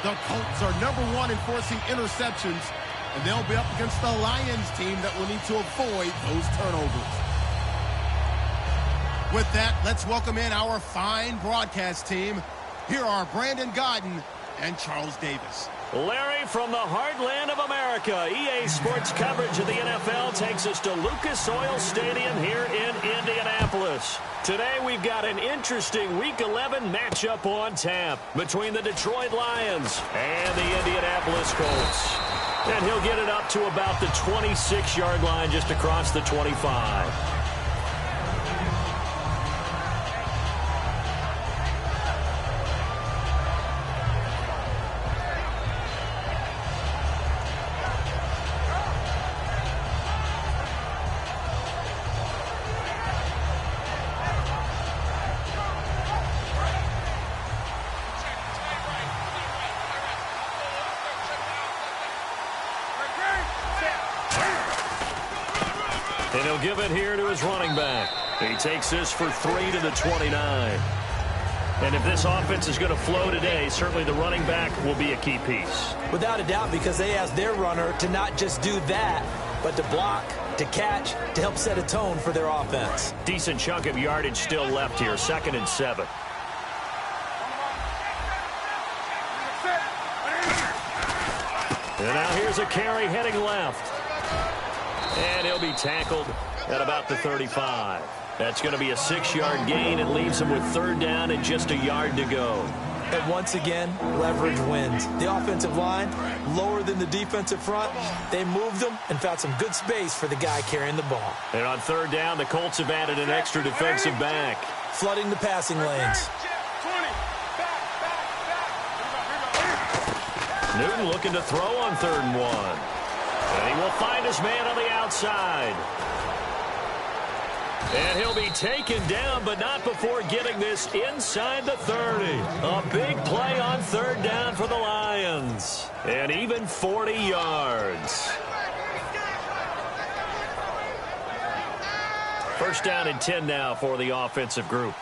The Colts are #1 in forcing interceptions, and they'll be up against the Lions team that will need to avoid those turnovers. With that, let's welcome in our fine broadcast team. Here are Brandon Godden and Charles Davis. Larry, from the heartland of America, EA Sports coverage of the NFL takes us to Lucas Oil Stadium here in Indianapolis. Today we've got an interesting Week 11 matchup on tap between the Detroit Lions and the Indianapolis Colts. And he'll get it up to about the 26-yard line just across the 25. And he'll give it here to his running back. He takes this for 3 to the 29. And if this offense is going to flow today, certainly the running back will be a key piece. Without a doubt, because they asked their runner to not just do that, but to block, to catch, to help set a tone for their offense. Decent chunk of yardage still left here, 2nd and 7. And now here's a carry heading left. And he'll be tackled at about the 35. That's going to be a 6-yard gain. It leaves him with 3rd down and just a yard to go. And once again, leverage wins. The offensive line, lower than the defensive front. They moved them and found some good space for the guy carrying the ball. And on 3rd down, the Colts have added an extra defensive back. Flooding the passing lanes. Newton looking to throw on 3rd and 1. And he will find his man on the outside. And he'll be taken down, but not before getting this inside the 30. A big play on 3rd down for the Lions. And even 40 yards. 1st down and 10 now for the offensive group.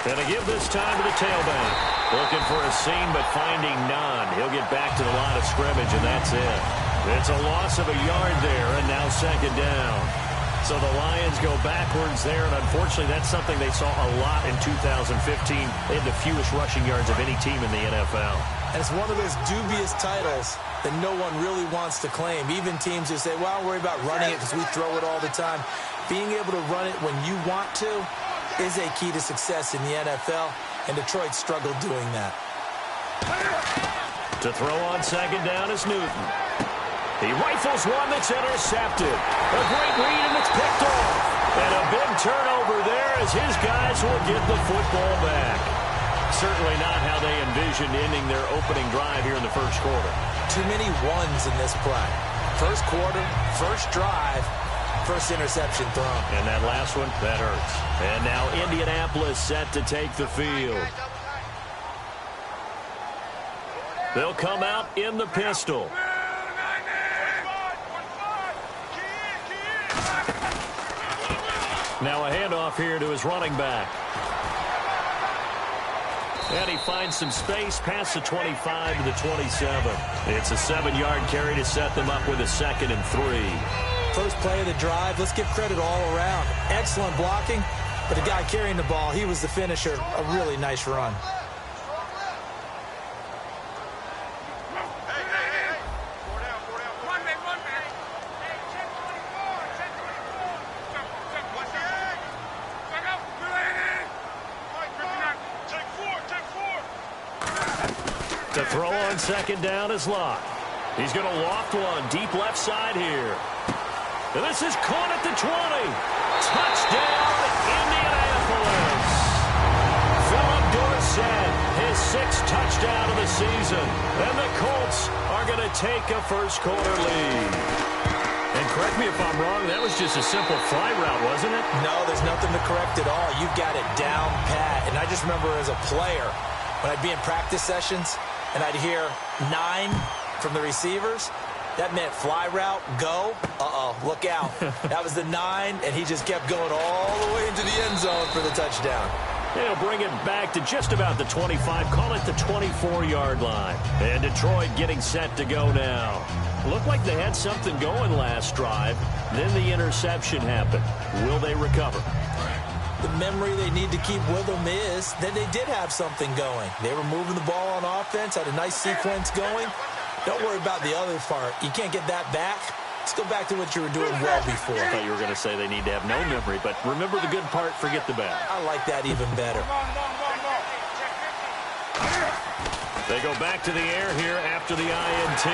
And a give this time to the tailback. Looking for a seam, but finding none. He'll get back to the line of scrimmage, and that's it. It's a loss of a yard there, and now 2nd down. So the Lions go backwards there, and unfortunately that's something they saw a lot in 2015. They had the fewest rushing yards of any team in the NFL. And it's one of those dubious titles that no one really wants to claim. Even teams who say, well, I'll worry about running it because we throw it all the time. Being able to run it when you want to is a key to success in the NFL, and Detroit struggled doing that. To throw on 2nd down is Newton. He rifles one that's intercepted. A great read, and it's picked off. And a big turnover there as his guys will get the football back. Certainly not how they envisioned ending their opening drive here in the 1st quarter. Too many ones in this play. 1st quarter, 1st drive, 1st interception thrown. And that last one, that hurts. And now Indianapolis set to take the field. They'll come out in the pistol. Now a handoff here to his running back. And he finds some space past the 25 to the 27. It's a 7-yard carry to set them up with a 2nd and 3. First play of the drive, let's give credit all around. Excellent blocking, but the guy carrying the ball, he was the finisher. A really nice run. To throw on 2nd down is Locke. He's going to loft one deep left side here. And this is caught at the 20. Touchdown, Indianapolis. Philip Dorsett, his 6th touchdown of the season. And the Colts are going to take a 1st quarter lead. And correct me if I'm wrong, that was just a simple fly route, wasn't it? No, there's nothing to correct at all. You've got it down pat. And I just remember as a player, when I'd be in practice sessions, and I'd hear 9, from the receivers, that meant fly route, go, look out. That was the 9, and he just kept going all the way into the end zone for the touchdown. They'll bring it back to just about the 25, call it the 24-yard line. And Detroit getting set to go now. Looked like they had something going last drive. Then the interception happened. Will they recover? The memory they need to keep with them is that they did have something going. They were moving the ball on offense, had a nice sequence going. Don't worry about the other part. You can't get that back. Let's go back to what you were doing well before. I thought you were going to say they need to have no memory, but remember the good part, forget the bad. I like that even better. They go back to the air here after the INT.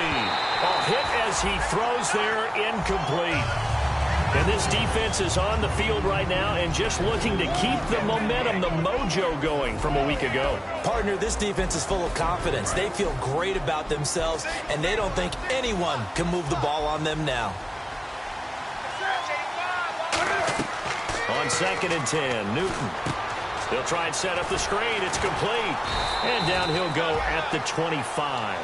Hit as he throws there, incomplete. And this defense is on the field right now and just looking to keep the momentum, the mojo going from a week ago. Partner, this defense is full of confidence. They feel great about themselves, and they don't think anyone can move the ball on them now. On 2nd and 10, Newton. He'll try and set up the screen. It's complete. And down he'll go at the 25.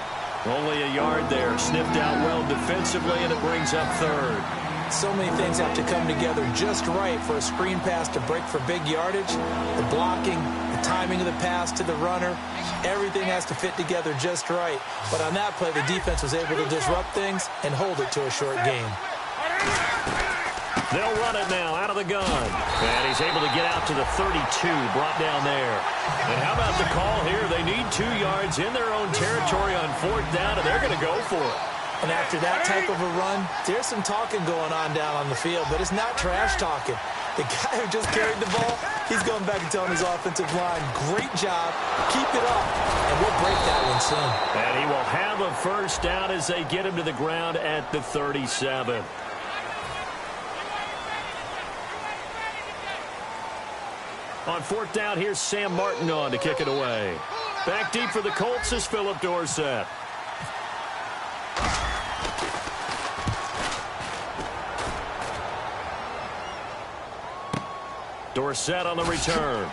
Only a yard there. Sniffed out well defensively, and it brings up 3rd. So many things have to come together just right for a screen pass to break for big yardage. The blocking, the timing of the pass to the runner, everything has to fit together just right. But on that play, the defense was able to disrupt things and hold it to a short game. They'll run it now out of the gun. And he's able to get out to the 32, brought down there. And how about the call here? They need 2 yards in their own territory on 4th down, and they're going to go for it. And after that type of a run, there's some talking going on down on the field, but it's not trash talking. The guy who just carried the ball, he's going back and telling his offensive line, great job, keep it up, and we'll break that one soon. And he will have a 1st down as they get him to the ground at the 37. On 4th down, here's Sam Martin on to kick it away. Back deep for the Colts is Philip Dorsett. Dorsett on the return.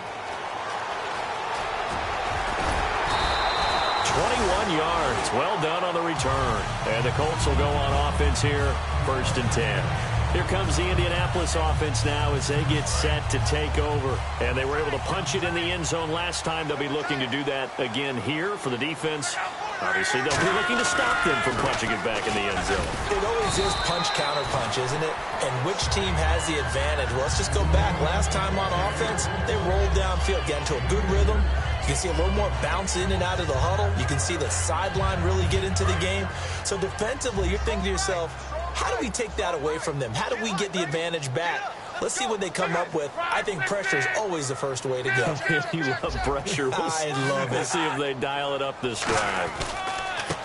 21 yards. Well done on the return. And the Colts will go on offense here. 1st and 10. Here comes the Indianapolis offense now as they get set to take over. And they were able to punch it in the end zone last time. They'll be looking to do that again here for the defense. Obviously, they'll be looking to stop them from punching it back in the end zone. It always is punch-counter-punch, isn't it? And which team has the advantage? Well, let's just go back. Last time on offense, they rolled downfield, got into a good rhythm. You can see a little more bounce in and out of the huddle. You can see the sideline really get into the game. So defensively, you're thinking to yourself, how do we take that away from them? How do we get the advantage back? Let's see what they come up with. I think pressure is always the first way to go. You love pressure. I love it. We'll see if they dial it up this drive.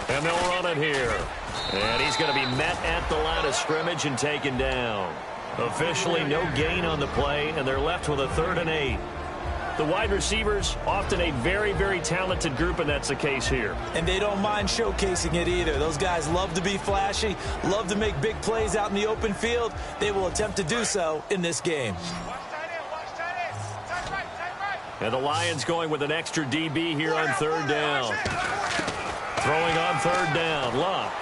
And they'll run it here. And he's going to be met at the line of scrimmage and taken down. Officially no gain on the play, and they're left with a 3rd and 8. The wide receivers, often a very, very talented group, and that's the case here. And they don't mind showcasing it either. Those guys love to be flashy, love to make big plays out in the open field. They will attempt to do so in this game. And the Lions going with an extra DB here on 3rd down. Throwing on 3rd down, Luck.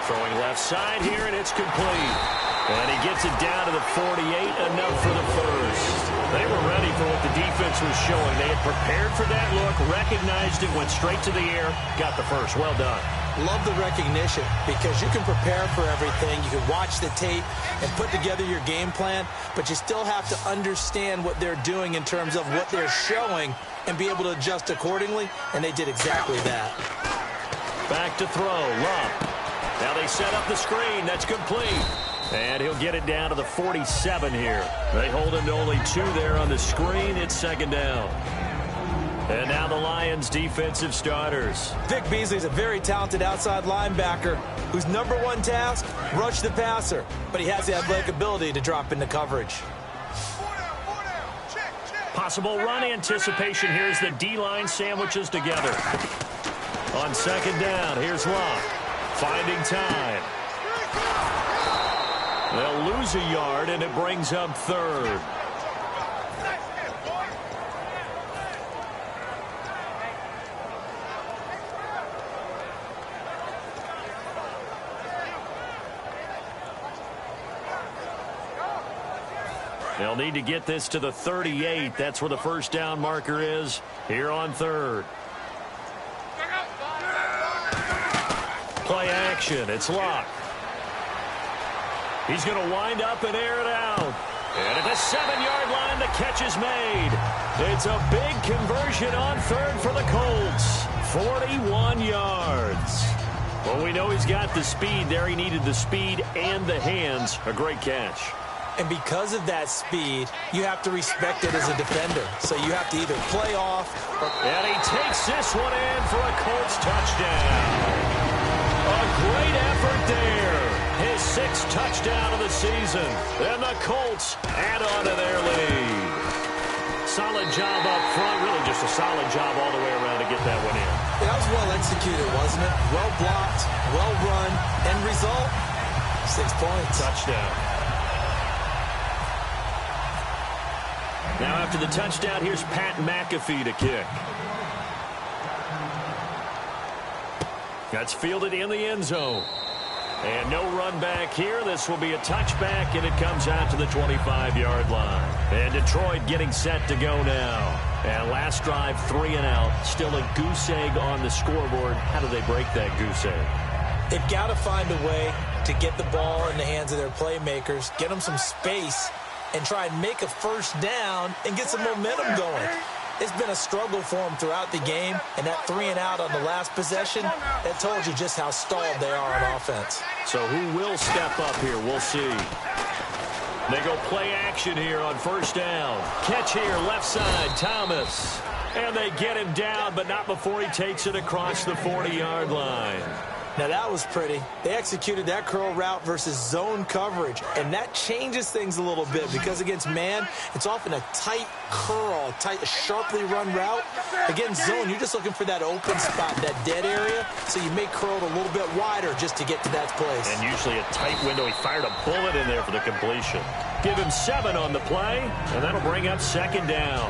Throwing left side here, and it's complete. And he gets it down to the 48, enough for the 1st. They were ready for what the defense was showing. They had prepared for that look, recognized it, went straight to the air, got the 1st. Well done. Love the recognition because you can prepare for everything. You can watch the tape and put together your game plan, but you still have to understand what they're doing in terms of what they're showing and be able to adjust accordingly, and they did exactly that. Back to throw, Luck. Now they set up the screen. That's complete. And he'll get it down to the 47 here. They hold him to only 2 there on the screen. It's 2nd down. And now the Lions' defensive starters. Vic Beasley's a very talented outside linebacker whose #1 task, rush the passer. But he has the athletic ability to drop into coverage. Possible run anticipation. Here's the D-line sandwiches together. On 2nd down, here's Luck. Finding time. They'll lose a yard, and it brings up 3rd. They'll need to get this to the 38. That's where the first down marker is here on third. Play action. It's Locke. He's going to wind up and air it out. And at the 7-yard line, the catch is made. It's a big conversion on third for the Colts. 41 yards. Well, we know he's got the speed there. He needed the speed and the hands. A great catch. And because of that speed, you have to respect it as a defender. So you have to either play off or... And he takes this one in for a Colts touchdown. A great effort there. His 6th touchdown of the season. And the Colts add on to their lead. Solid job up front. Really just a solid job all the way around to get that one in. That was well executed, wasn't it? Well blocked, well run. End result, 6 points. Touchdown. Now after the touchdown, here's Pat McAfee to kick. That's fielded in the end zone. And no run back here. This will be a touchback, and it comes out to the 25-yard line. And Detroit getting set to go now. And last drive, 3 and out. Still a goose egg on the scoreboard. How do they break that goose egg? They've got to find a way to get the ball in the hands of their playmakers, get them some space, and try and make a first down and get some momentum going. It's been a struggle for them throughout the game, and that 3 and out on the last possession, that told you just how stalled they are on offense. So who will step up here? We'll see. They go play action here on first down. Catch here, left side, Thomas. And they get him down, but not before he takes it across the 40-yard line. Now, that was pretty. They executed that curl route versus zone coverage, and that changes things a little bit because against man, it's often a tight curl, tight, sharply run route. Against zone, you're just looking for that open spot, that dead area, so you may curl it a little bit wider just to get to that place. And usually a tight window. He fired a bullet in there for the completion. Give him 7 on the play, and that'll bring up second down.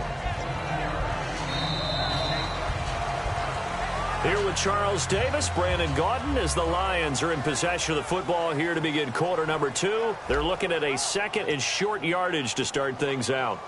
Here with Charles Davis, Brandon Gaudin, as the Lions are in possession of the football here to begin quarter number 2. They're looking at a second and short yardage to start things out.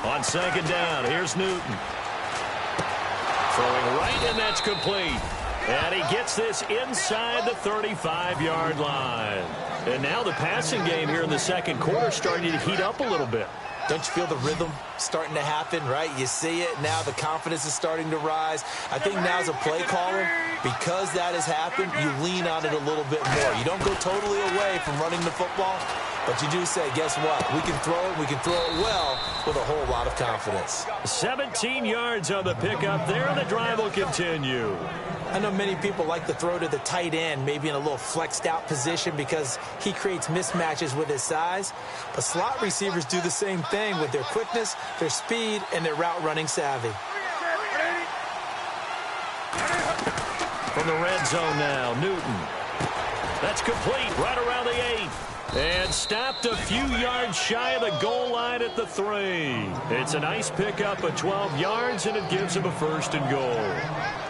On second down, here's Newton. Throwing right, and that's complete. And he gets this inside the 35-yard line. And now the passing game here in the second quarter starting to heat up a little bit. Don't you feel the rhythm starting to happen, right? You see it. Now the confidence is starting to rise. I think now as a play caller, because that has happened, you lean on it a little bit more. You don't go totally away from running the football, but you do say, guess what? We can throw it. We can throw it well with a whole lot of confidence. 17 yards on the pickup there, and the drive will continue. I know many people like to throw to the tight end, maybe in a little flexed out position because he creates mismatches with his size. But slot receivers do the same thing with their quickness, their speed, and their route running savvy. From the red zone now, Newton. That's complete right around the 8. And stopped a few yards shy of the goal line at the 3. It's a nice pickup of 12 yards, and it gives him a first and goal.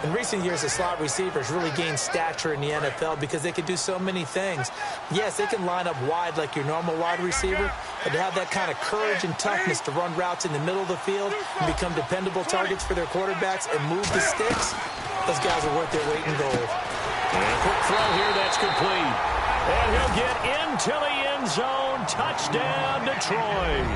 In recent years, the slot receivers really gained stature in the NFL because they can do so many things. Yes, they can line up wide like your normal wide receiver, but to have that kind of courage and toughness to run routes in the middle of the field and become dependable targets for their quarterbacks and move the sticks, those guys are worth their weight in gold. And a quick throw here, that's complete. And he'll get into the end zone. Touchdown, Detroit.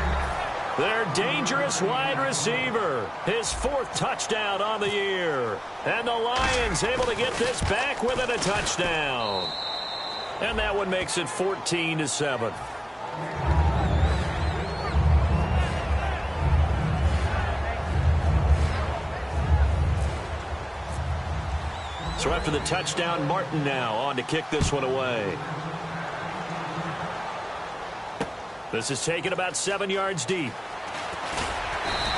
Their dangerous wide receiver. His 4th touchdown on the year. And the Lions able to get this back within a touchdown. And that one makes it 14-7. So after the touchdown, Martin now on to kick this one away. This is taken about 7 yards deep.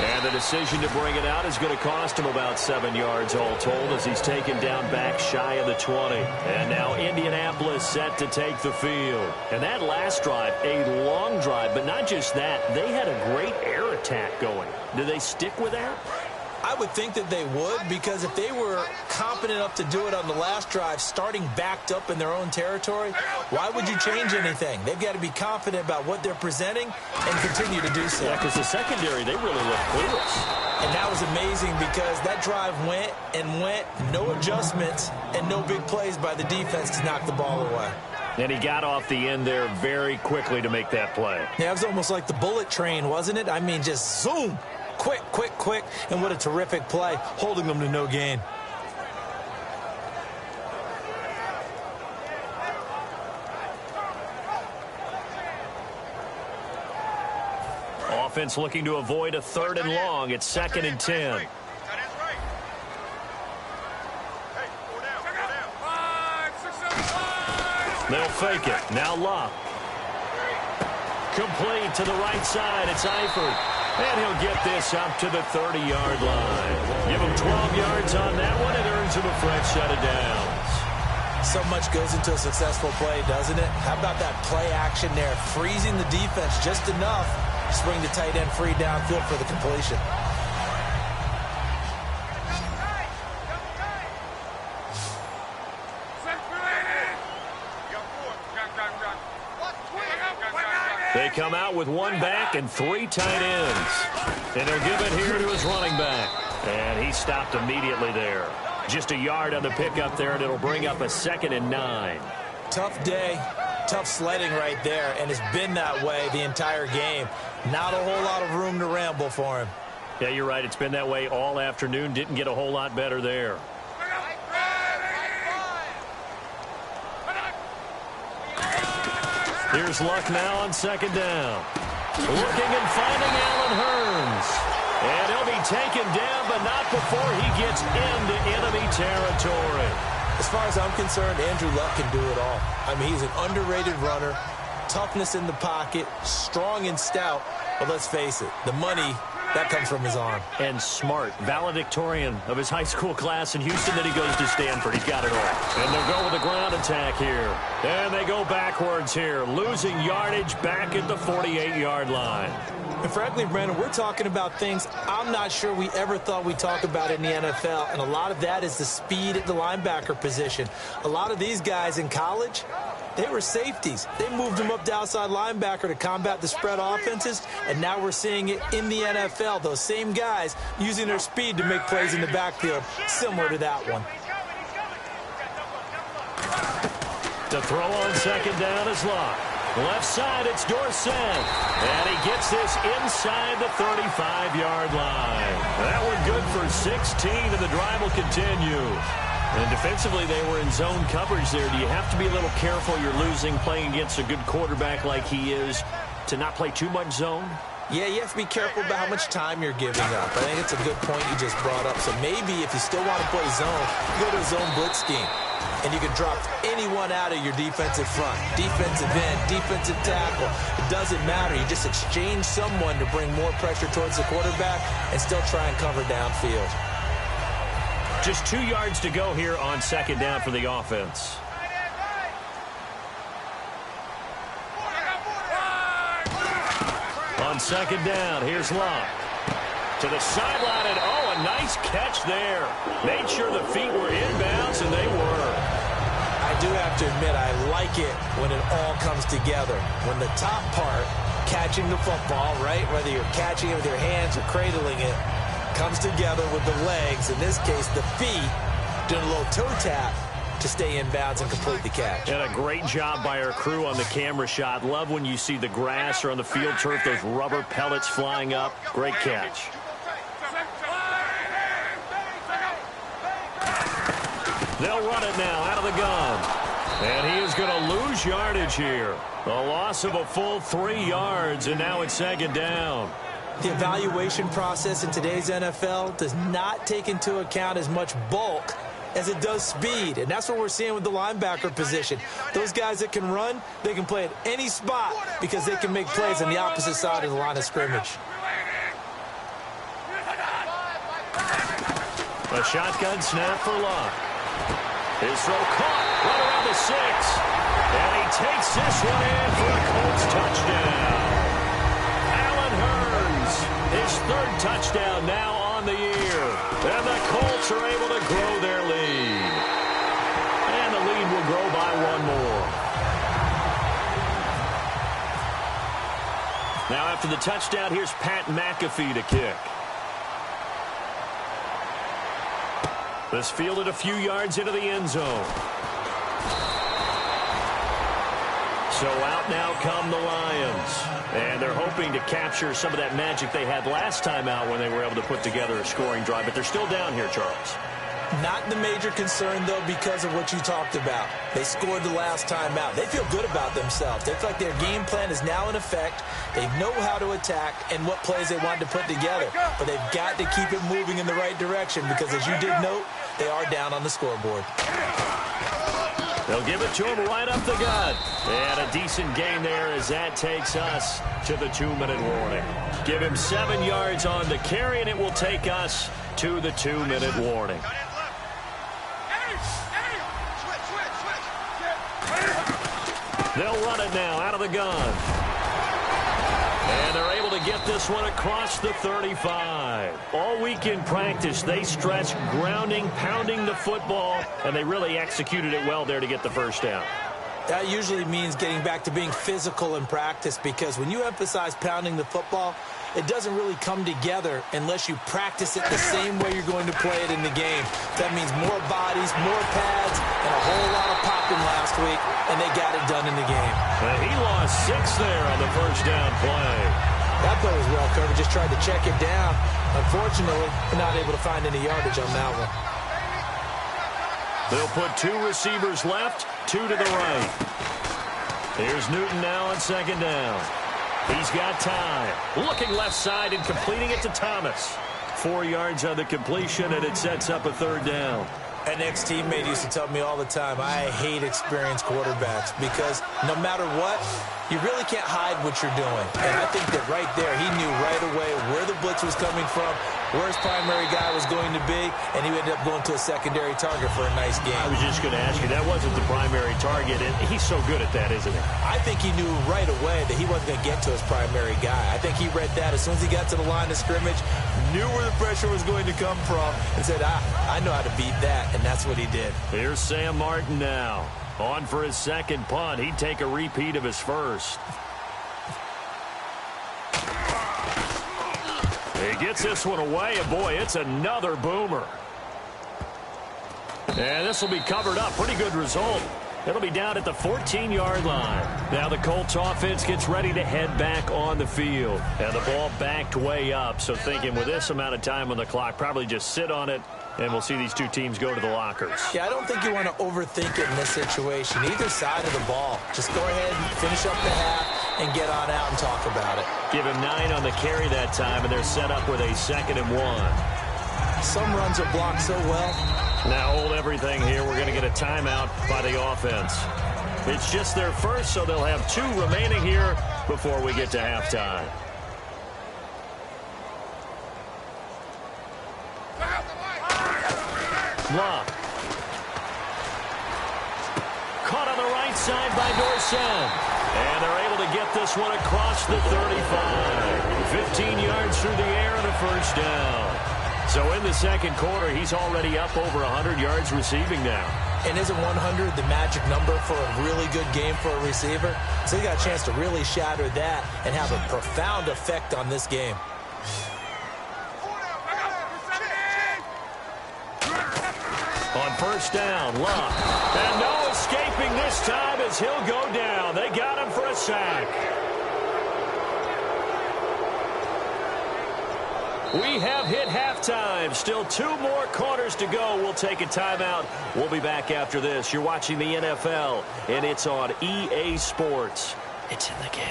And the decision to bring it out is going to cost him about 7 yards all told as he's taken down back shy of the 20. And now Indianapolis set to take the field. And that last drive, a long drive, but not just that. They had a great air attack going. Do they stick with that? I would think that they would, because if they were competent enough to do it on the last drive, starting backed up in their own territory, why would you change anything? They've got to be confident about what they're presenting and continue to do so. Yeah, because the secondary, they really look clueless. And that was amazing because that drive went and went, no adjustments, and no big plays by the defense to knock the ball away. And he got off the end there very quickly to make that play. Yeah, it was almost like the bullet train, wasn't it? I mean, just zoom. Quick, quick, quick, and what a terrific play, holding them to no gain. Offense looking to avoid a 3rd and long. It's 2nd and 10. They'll fake it. Now Locke. Complete to the right side. It's Eifert. And he'll get this up to the 30-yard line. Give him 12 yards on that one. It earns him a fresh set of downs. So much goes into a successful play, doesn't it? How about that play action there? Freezing the defense just enough to swing the tight end free downfield for the completion. They come out with 1 back and 3 tight ends. And he'll give it here to his running back. And he stopped immediately there. Just a yard on the pickup there, and it'll bring up a 2nd and 9. Tough day, tough sledding right there, and it's been that way the entire game. Not a whole lot of room to ramble for him. Yeah, you're right. It's been that way all afternoon. Didn't get a whole lot better there. Here's Luck now on 2nd down. Looking and finding Allen Hurns. And he'll be taken down, but not before he gets into enemy territory. As far as I'm concerned, Andrew Luck can do it all. I mean, he's an underrated runner, toughness in the pocket, strong and stout. But let's face it, the money, that comes from his arm. And smart, valedictorian of his high school class in Houston. Then he goes to Stanford. He's got it all. And they'll go with a ground attack here. And they go backwards here, losing yardage back at the 48-yard line. And frankly, Brandon, we're talking about things I'm not sure we ever thought we'd talk about in the NFL. And a lot of that is the speed at the linebacker position. A lot of these guys in college, they were safeties. They moved them up to outside linebacker to combat the spread offenses, and now we're seeing it in the NFL. Those same guys using their speed to make plays in the backfield, similar to that one. The throw on 2nd down is Locke. Left side, it's Dorsett. And he gets this inside the 35-yard line. That one good for 16, and the drive will continue. And defensively, they were in zone coverage there. Do you have to be a little careful? You're losing, playing against a good quarterback like he is, to not play too much zone? Yeah, you have to be careful about how much time you're giving up. I think it's a good point you just brought up. So maybe if you still want to play zone, you go to a zone blitz scheme. And you can drop anyone out of your defensive front. Defensive end, defensive tackle. It doesn't matter. You just exchange someone to bring more pressure towards the quarterback and still try and cover downfield. Just 2 yards to go here on 2nd down for the offense. On 2nd down, here's Locke. To the sideline, and oh, a nice catch there. Made sure the feet were inbounds, and they were. I do have to admit, I like it when it all comes together. When the top part, catching the football, right, whether you're catching it with your hands or cradling it, comes together with the legs, in this case the feet, doing a little toe tap to stay in bounds and complete the catch. And a great job by our crew on the camera shot. Love when you see the grass or on the field turf, those rubber pellets flying up. Great catch. They'll run it now out of the gun. And he is going to lose yardage here. A loss of a full 3 yards, and now it's 2nd down. The evaluation process in today's NFL does not take into account as much bulk as it does speed, and that's what we're seeing with the linebacker position. Those guys that can run, they can play at any spot because they can make plays on the opposite side of the line of scrimmage. A shotgun snap for Luck. His throw caught right around the 6. And he takes this one in for a Colts touchdown. Allen Hurns, his 3rd touchdown now on the year. And the Colts are able to grow their lead. And the lead will grow by 1 more. Now after the touchdown, here's Pat McAfee to kick. This fielded a few yards into the end zone. So out now come the Lions. And they're hoping to capture some of that magic they had last time out when they were able to put together a scoring drive. But they're still down here, Charles. Not the major concern, though, because of what you talked about. They scored the last time out. They feel good about themselves. They feel like their game plan is now in effect. They know how to attack and what plays they want to put together. But they've got to keep it moving in the right direction because, as you did note, they are down on the scoreboard. They'll give it to him right up the gut. And a decent gain there as that takes us to the 2-minute warning. Give him 7 yards on the carry, and it will take us to the 2-minute warning. They'll run it now out of the gun. And they're able to get this one across the 35. All week in practice, they stressed grounding, pounding the football, and they really executed it well there to get the first down. That usually means getting back to being physical in practice because when you emphasize pounding the football, it doesn't really come together unless you practice it the same way you're going to play it in the game. That means more bodies, more pads, and a whole lot of popping last week, and they got it done in the game. He lost 6 there on the first down play. That play was well covered, just tried to check it down. Unfortunately, not able to find any yardage on that one. They'll put 2 receivers left, 2 to the right. Here's Newton now on second down. He's got time. Looking left side and completing it to Thomas. 4 yards on the completion, and it sets up a 3rd down. An ex-teammate used to tell me all the time, I hate experienced quarterbacks because no matter what, you really can't hide what you're doing. And I think that right there, he knew right away where the blitz was coming from, where his primary guy was going to be, and he ended up going to a secondary target for a nice game. I was just going to ask you, that wasn't the primary target, and he's so good at that, isn't he? I think he knew right away that he wasn't going to get to his primary guy. I think he read that as soon as he got to the line of scrimmage, knew where the pressure was going to come from, and said, I know how to beat that, and that's what he did. Here's Sam Martin now. On for his 2nd punt. He'd take a repeat of his first. He gets this one away, and boy, it's another boomer. And this will be covered up. Pretty good result. It'll be down at the 14-yard line. Now the Colts offense gets ready to head back on the field. And the ball backed way up. So thinking with this amount of time on the clock, probably just sit on it, and we'll see these 2 teams go to the lockers. Yeah, I don't think you want to overthink it in this situation. Either side of the ball. Just go ahead and finish up the half and get on out and talk about it. Give him 9 on the carry that time, and they're set up with a 2nd and 1. Some runs are blocked so well. Now hold everything here. We're going to get a timeout by the offense. It's just their first, so they'll have 2 remaining here before we get to halftime. Luck. Caught on the right side by Dorsett. And they're able to get this one across the 35. 15 yards through the air and a first down. So in the 2nd quarter, he's already up over 100 yards receiving now. And isn't 100 the magic number for a really good game for a receiver? So he got a chance to really shatter that and have a profound effect on this game. On first down, Luck. And no escaping this time as he'll go down. They got him for a sack. We have hit halftime. Still 2 more quarters to go. We'll take a timeout. We'll be back after this. You're watching the NFL, and it's on EA Sports. It's in the game.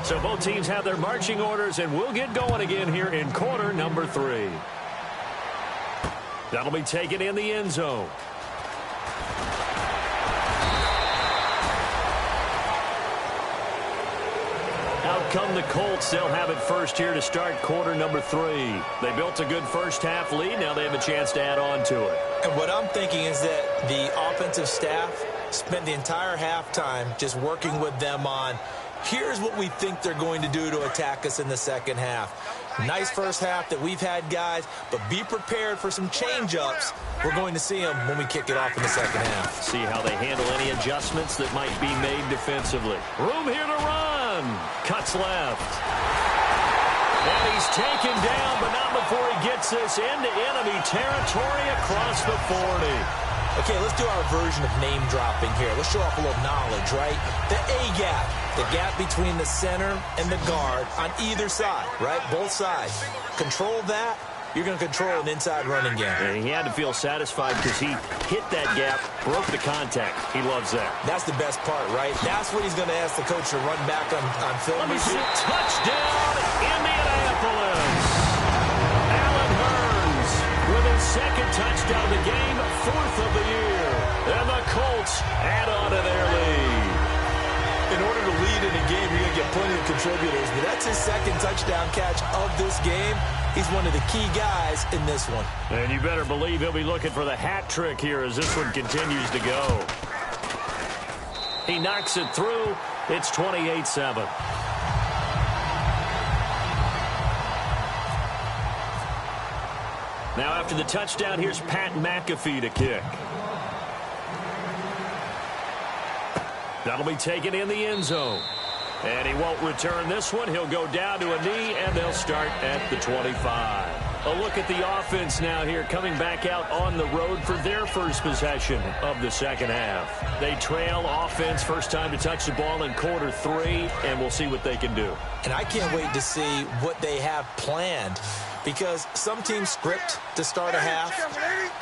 So both teams have their marching orders, and we'll get going again here in quarter number 3. That'll be taken in the end zone. come the Colts. They'll have it first here to start quarter number 3. They built a good first-half lead. Now they have a chance to add on to it. And what I'm thinking is that the offensive staff spent the entire halftime just working with them on, here's what we think they're going to do to attack us in the second half. Nice first half that we've had, guys, but be prepared for some change-ups. We're going to see them when we kick it off in the second half. See how they handle any adjustments that might be made defensively. Room here to run. Cuts left. And he's taken down, but not before he gets this into enemy territory across the 40. Okay, let's do our version of name dropping here. Let's show off a little knowledge, right? The A-gap, the gap between the center and the guard on either side, right? Both sides. Control that, you're going to control an inside running game. And he had to feel satisfied because he hit that gap, broke the contact. He loves that. That's the best part, right? That's what he's going to ask the coach to run back on film. Let me see. Touchdown, Indianapolis. With his second touchdown of the game, 4th of the year. And the Colts add on to their lead. In order to lead in a game, you're going to get plenty of contributors, but that's his second touchdown catch of this game. He's one of the key guys in this one. And you better believe he'll be looking for the hat trick here as this one continues to go. He knocks it through. It's 28-7. Now after the touchdown, here's Pat McAfee to kick. That'll be taken in the end zone. And he won't return this one. He'll go down to a knee, and they'll start at the 25. A look at the offense now here, coming back out on the road for their first possession of the second half. They trail offense, first time to touch the ball in quarter 3, and we'll see what they can do. And I can't wait to see what they have planned, because some teams script to start a half.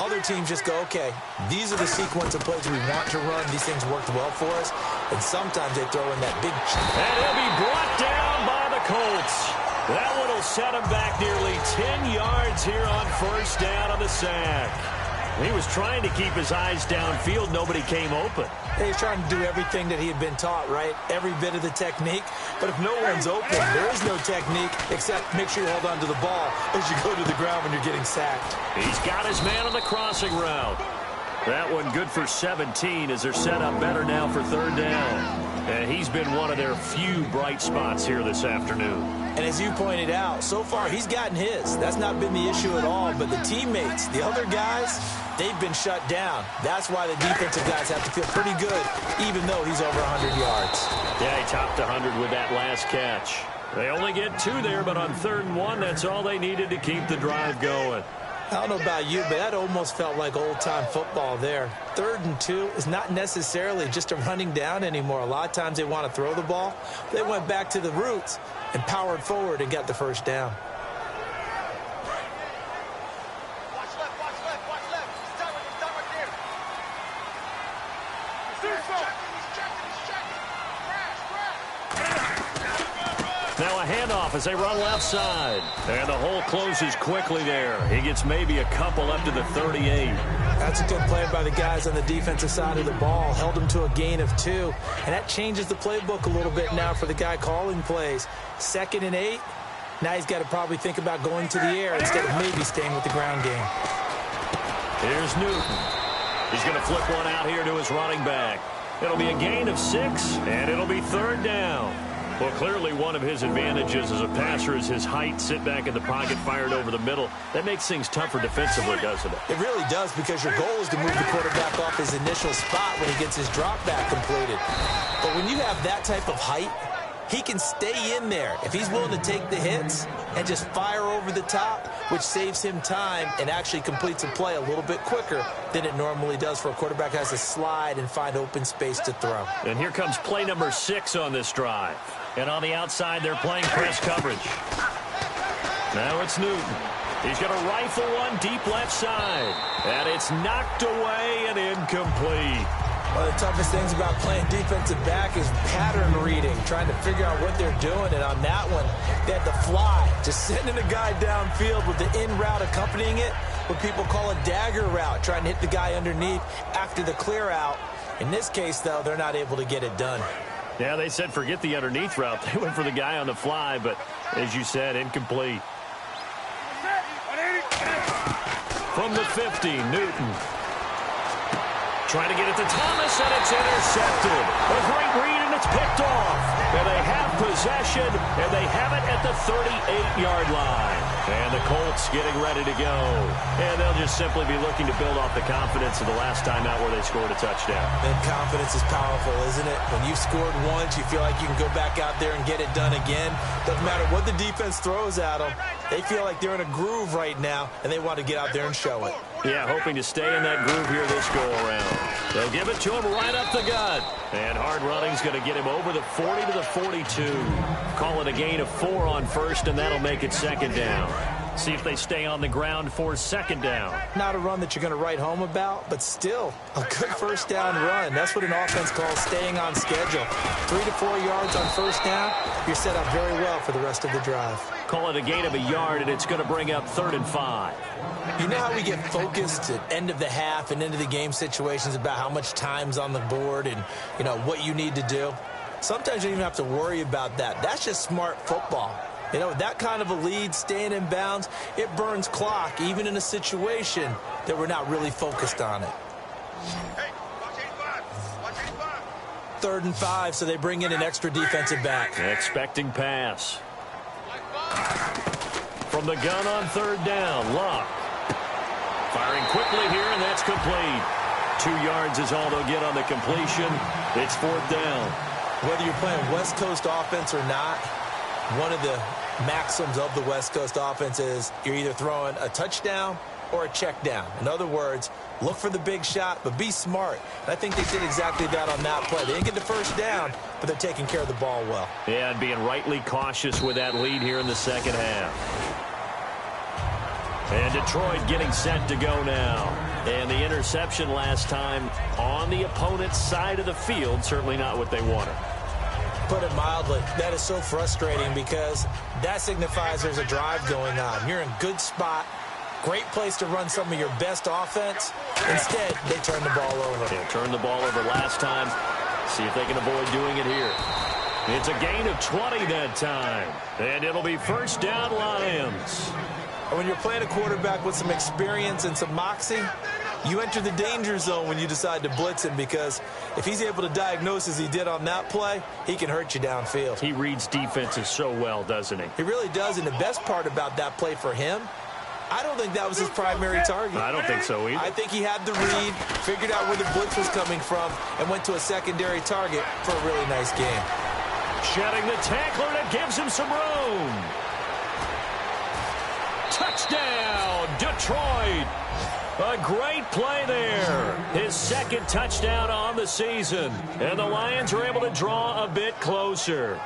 Other teams just go, okay, these are the sequence of plays we want to run. These things worked well for us. And sometimes they throw in that big... And he'll be brought down by the Colts. That one will set him back nearly 10 yards here on first down on the sack. He was trying to keep his eyes downfield. Nobody came open. He was trying to do everything that he had been taught, right? Every bit of the technique. But if no one's open, there is no technique except make sure you hold on to the ball as you go to the ground when you're getting sacked. He's got his man on the crossing route. That one good for 17 as they're set up better now for third down. And he's been one of their few bright spots here this afternoon. And as you pointed out, so far he's gotten his. That's not been the issue at all. But the teammates, the other guys, they've been shut down. That's why the defensive guys have to feel pretty good, even though he's over 100 yards. Yeah, he topped 100 with that last catch. They only get 2 there, but on 3rd and 1, that's all they needed to keep the drive going. I don't know about you, but that almost felt like old-time football there. 3rd and 2 is not necessarily just a running down anymore. A lot of times they want to throw the ball. They went back to the roots and powered forward and got the first down. Now a handoff as they run left side. And the hole closes quickly there. He gets maybe a couple up to the 38. That's a good play by the guys on the defensive side of the ball. Held him to a gain of 2. And that changes the playbook a little bit now for the guy calling plays. 2nd and 8. Now he's got to probably think about going to the air instead of maybe staying with the ground game. Here's Newton. He's going to flip one out here to his running back. It'll be a gain of 6, and it'll be 3rd down. Well, clearly one of his advantages as a passer is his height. Sit back in the pocket, fired over the middle. That makes things tougher defensively, doesn't it? It really does, because your goal is to move the quarterback off his initial spot when he gets his drop back completed. But when you have that type of height, he can stay in there if he's willing to take the hits and just fire over the top, which saves him time and actually completes a play a little bit quicker than it normally does for a quarterback who has to slide and find open space to throw. And here comes play number 6 on this drive. And on the outside, they're playing press coverage. Now it's Newton. He's going to rifle one deep left side. And it's knocked away and incomplete. One of the toughest things about playing defensive back is pattern reading, trying to figure out what they're doing. And on that one, they had the fly, just sending a guy downfield with the in route accompanying it, what people call a dagger route, trying to hit the guy underneath after the clear out. In this case, though, they're not able to get it done. Yeah, they said forget the underneath route. They went for the guy on the fly, but as you said, incomplete. From the 50, Newton. Trying to get it to Thomas, and it's intercepted. A great read, and it's picked off. And they have possession, and they have it at the 38-yard line. And the Colts getting ready to go. And they'll just simply be looking to build off the confidence of the last time out where they scored a touchdown. And confidence is powerful, isn't it? When you've scored once, you feel like you can go back out there and get it done again. Doesn't matter what the defense throws at them. They feel like they're in a groove right now, and they want to get out there and show it. Yeah, hoping to stay in that groove here this go-around. They'll give it to him right up the gut. And hard running's going to get him over the 40 to the 42. Call it a gain of 4 on first, and that'll make it second down. See if they stay on the ground for second down. Not a run that you're going to write home about, but still a good first down run. That's what an offense calls staying on schedule. 3 to 4 yards on first down, you're set up very well for the rest of the drive. Call it a gain of a yard, and it's going to bring up 3rd and 5. You know how we get focused at end of the half and into the game situations about how much time's on the board and, you know, what you need to do? Sometimes you don't even have to worry about that. That's just smart football. You know, that kind of a lead, staying in bounds, it burns clock, even in a situation that we're not really focused on it. 3rd and 5, so they bring in an extra defensive back. Expecting pass. From the gun on 3rd down, Luck. Firing quickly here, and that's complete. 2 yards is all they'll get on the completion. It's 4th down. Whether you're playing West Coast offense or not, one of the maxims of the West Coast offense is you're either throwing a touchdown or a check down. In other words, look for the big shot, but be smart. And I think they did exactly that on that play. They didn't get the first down, but they're taking care of the ball well. Yeah, and being rightly cautious with that lead here in the second half. And Detroit getting set to go now. And the interception last time on the opponent's side of the field, certainly not what they wanted. Put it mildly, that is so frustrating because that signifies there's a drive going on. You're in good spot, great place to run some of your best offense. Instead, they turn the ball over. They turned the ball over last time. See if they can avoid doing it here. It's a gain of 20 that time. And it'll be first down, Lions. And when you're playing a quarterback with some experience and some moxie, you enter the danger zone when you decide to blitz him, because if he's able to diagnose as he did on that play, he can hurt you downfield. He reads defenses so well, doesn't he? He really does, and the best part about that play for him, I don't think that was his primary target. I don't think so either. I think he had the read, figured out where the blitz was coming from, and went to a secondary target for a really nice game. Shedding the tackler that gives him some room. Touchdown, Detroit. A great play there. His second touchdown on the season. And the Lions are able to draw a bit closer.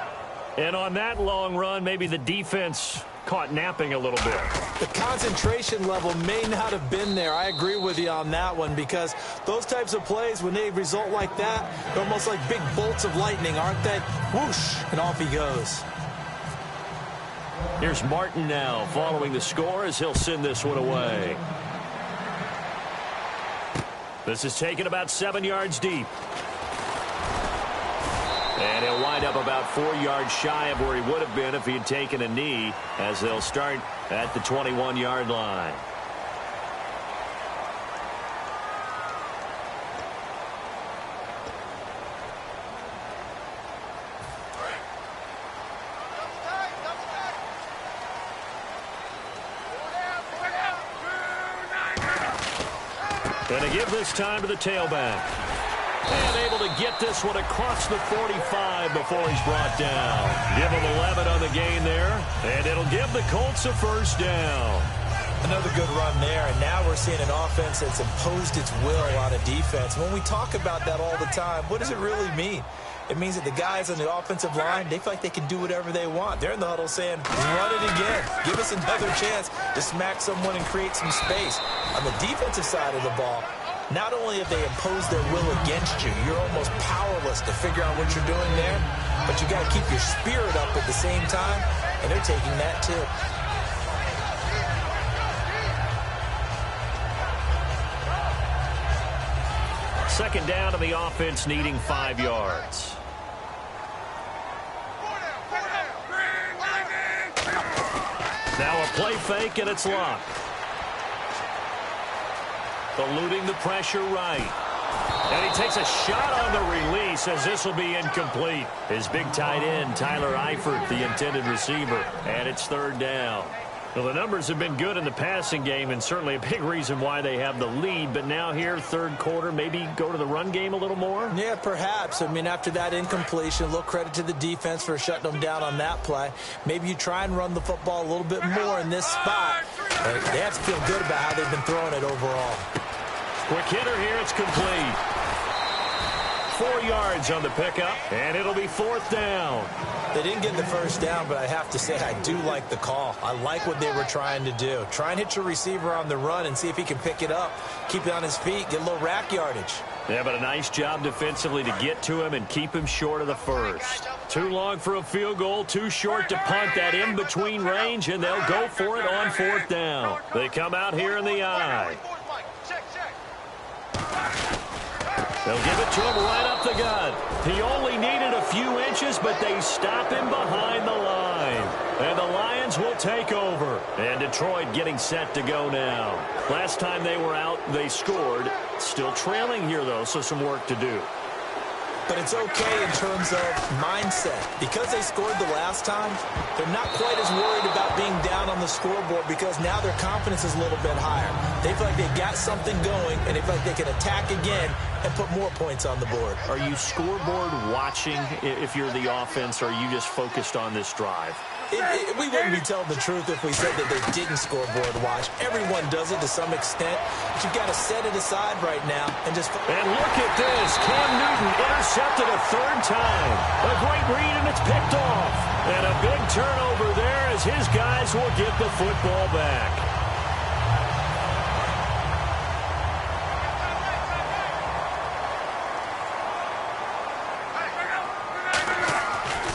And on that long run, maybe the defense caught napping a little bit. The concentration level may not have been there. I agree with you on that one, because those types of plays, when they result like that, they're almost like big bolts of lightning, aren't they? Whoosh, and off he goes. Here's Martin now following the score as he'll send this one away. This is taken about 7 yards deep. And he'll wind up about 4 yards shy of where he would have been if he had taken a knee, as they'll start at the 21-yard line. Going to give this time to the tailback. And able to get this one across the 45 before he's brought down. Give him 11 on the gain there. And it'll give the Colts a first down. Another good run there, and now we're seeing an offense that's imposed its will on a defense. When we talk about that all the time, what does it really mean? It means that the guys on the offensive line, they feel like they can do whatever they want. They're in the huddle saying, run it again. Give us another chance to smack someone and create some space. On the defensive side of the ball, not only have they imposed their will against you, you're almost powerless to figure out what you're doing there, but you got to keep your spirit up at the same time, and they're taking that too. Second down to the offense, needing 5 yards. a play fake, and it's locked. Eluding the pressure right. And he takes a shot on the release as this will be incomplete. His big tight end, Tyler Eifert, the intended receiver. And it's third down. Well, the numbers have been good in the passing game and certainly a big reason why they have the lead. But now here, third quarter, maybe go to the run game a little more? Yeah, perhaps. I mean, after that incompletion, a little credit to the defense for shutting them down on that play. Maybe you try and run the football a little bit more in this spot. But they have to feel good about how they've been throwing it overall. Quick hitter here, it's complete. 4 yards on the pickup, and it'll be fourth down. They didn't get the first down, but I have to say I do like the call. I like what they were trying to do. Try and hit your receiver on the run and see if he can pick it up, keep it on his feet, get a little rack yardage. Yeah, but a nice job defensively to get to him and keep him short of the first. Too long for a field goal, too short to punt that in-between range, and they'll go for it on fourth down. They come out here in the eye. They'll give it to him right up the gut. He only needed a few inches, but they stop him behind the line. And the Lions will take over. And Detroit getting set to go now. Last time they were out, they scored. Still trailing here, though, so some work to do. But it's okay in terms of mindset. Because they scored the last time, they're not quite as worried about being down on the scoreboard because now their confidence is a little bit higher. They feel like they've got something going, and they feel like they can attack again and put more points on the board. Are you scoreboard watching if you're the offense, or are you just focused on this drive? We wouldn't be telling the truth if we said that they didn't scoreboard watch. Everyone does it to some extent. But you've got to set it aside right now and just... And look at this. Cam Newton intercepted a third time. A great read, and it's picked off. And a big turnover there as his guys will get the football back.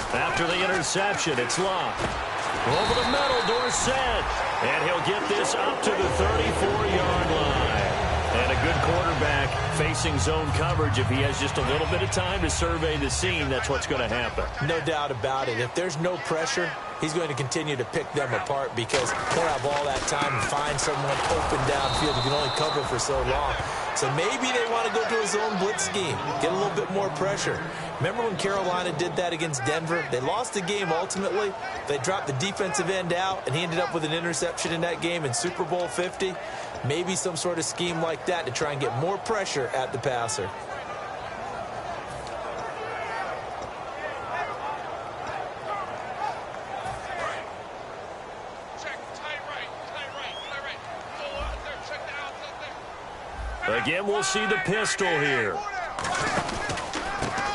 After the interception, it's locked. Over the middle, Dorsett. And he'll get this up to the 34-yard line. And a good quarterback facing zone coverage. If he has just a little bit of time to survey the scene, that's what's going to happen. No doubt about it. If there's no pressure, he's going to continue to pick them apart because he'll have all that time to find someone open downfield. He can only cover for so long. So maybe they want to go to a zone blitz scheme, get a little bit more pressure. Remember when Carolina did that against Denver? They lost the game ultimately. They dropped the defensive end out, and he ended up with an interception in that game in Super Bowl 50. Maybe some sort of scheme like that to try and get more pressure at the passer. Again, we'll see the pistol here.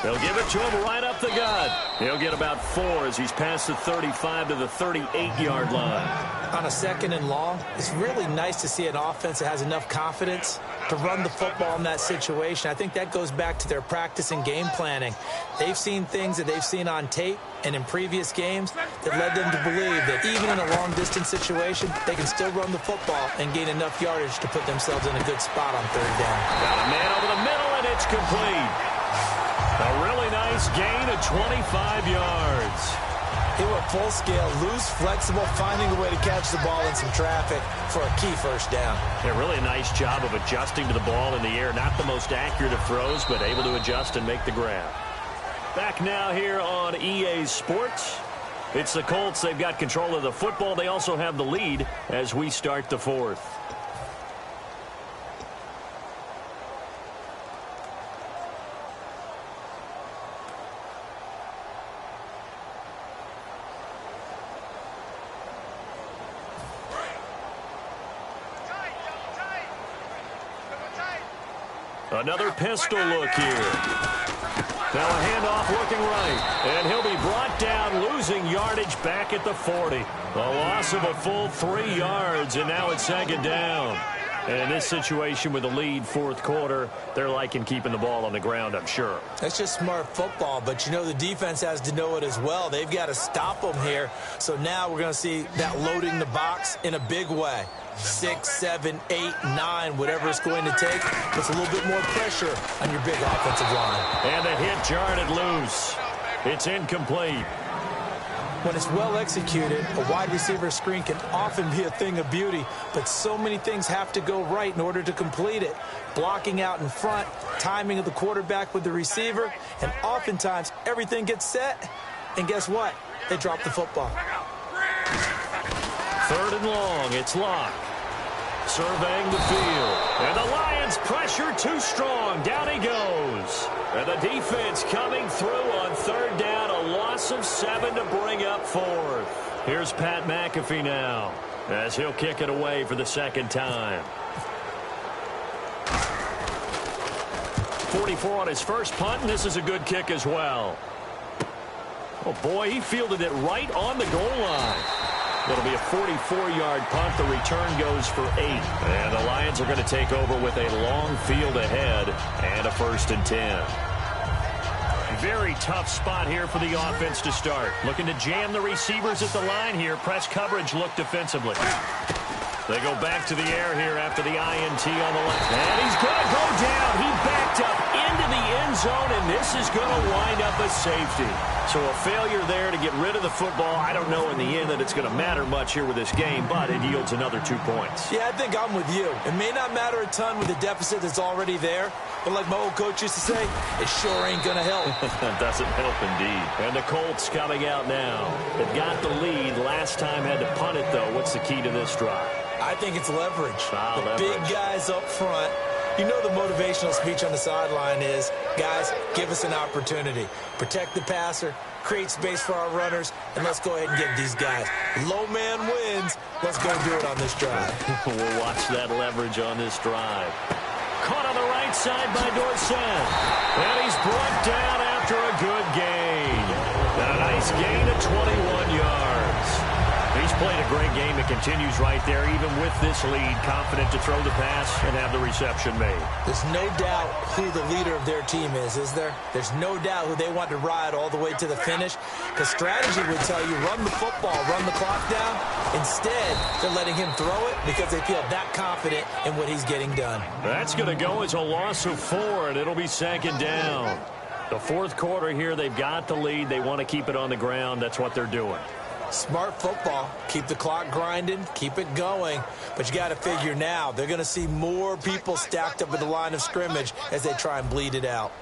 They'll give it to him right up the gut. He'll get about 4 as he's past the 35 to the 38-yard line. On a second and long, it's really nice to see an offense that has enough confidence to run the football in that situation. I think that goes back to their practice and game planning. They've seen things that they've seen on tape and in previous games that led them to believe that even in a long-distance situation, they can still run the football and gain enough yardage to put themselves in a good spot on third down. Got a man over the middle, and it's complete. A really nice gain of 25 yards. He went full scale, loose, flexible, finding a way to catch the ball in some traffic for a key first down. Yeah, really a nice job of adjusting to the ball in the air. Not the most accurate of throws, but able to adjust and make the grab. Back now here on EA Sports. It's the Colts. They've got control of the football. They also have the lead as we start the fourth. Another pistol look here. Now a handoff looking right. And he'll be brought down, losing yardage back at the 40. A loss of a full 3 yards, and now it's second down. And in this situation with the lead fourth quarter, they're liking keeping the ball on the ground, I'm sure. That's just smart football, but you know the defense has to know it as well. They've got to stop them here. So now we're going to see that loading the box in a big way. 6, 7, 8, 9, whatever it's going to take, puts a little bit more pressure on your big offensive line. And the hit jarred it loose. It's incomplete. When it's well executed, a wide receiver screen can often be a thing of beauty, but so many things have to go right in order to complete it. Blocking out in front, timing of the quarterback with the receiver, and oftentimes everything gets set, and guess what? They drop the football. 3rd and long, it's Locke. Surveying the field. And the Lions pressure too strong. Down he goes. And the defense coming through on 3rd down. A loss of 7 to bring up 4th. Here's Pat McAfee now as he'll kick it away for the 2nd time. 44 on his first punt, and this is a good kick as well. Oh, boy, he fielded it right on the goal line. It'll be a 44-yard punt. The return goes for 8. And the Lions are going to take over with a long field ahead and a 1st and 10. Very tough spot here for the offense to start. Looking to jam the receivers at the line here. Press coverage look defensively. They go back to the air here after the INT on the left. And he's going to go down. He backed up into the end zone, and this is going to wind up a safety. So a failure there to get rid of the football. I don't know in the end that it's going to matter much here with this game, but it yields another 2 points. Yeah, I think I'm with you. It may not matter a ton with the deficit that's already there, but like my old coach used to say, it sure ain't going to help. That doesn't help indeed. And the Colts coming out now. They've got the lead. Last time had to punt it, though. What's the key to this drive? I think it's leverage. Leverage. Big guys up front. You know the motivational speech on the sideline is, guys, give us an opportunity. Protect the passer, create space for our runners, and let's go ahead and get these guys. Low man wins. Let's go do it on this drive. We'll watch that leverage on this drive. Caught on the right side by Dorsett. And he's brought down after a good gain. And a nice gain of 21 yards. He's played a great game. It continues right there, even with this lead. Confident to throw the pass and have the reception made. There's no doubt who the leader of their team is there? There's no doubt who they want to ride all the way to the finish. Because strategy would tell you, run the football, run the clock down. Instead, they're letting him throw it because they feel that confident in what he's getting done. That's going to go as a loss of 4, and it'll be 2nd down. The 4th quarter here, they've got the lead. They want to keep it on the ground. That's what they're doing. Smart football. Keep the clock grinding. Keep it going. But you got to figure now, they're going to see more people stacked up at the line of scrimmage as they try and bleed it out.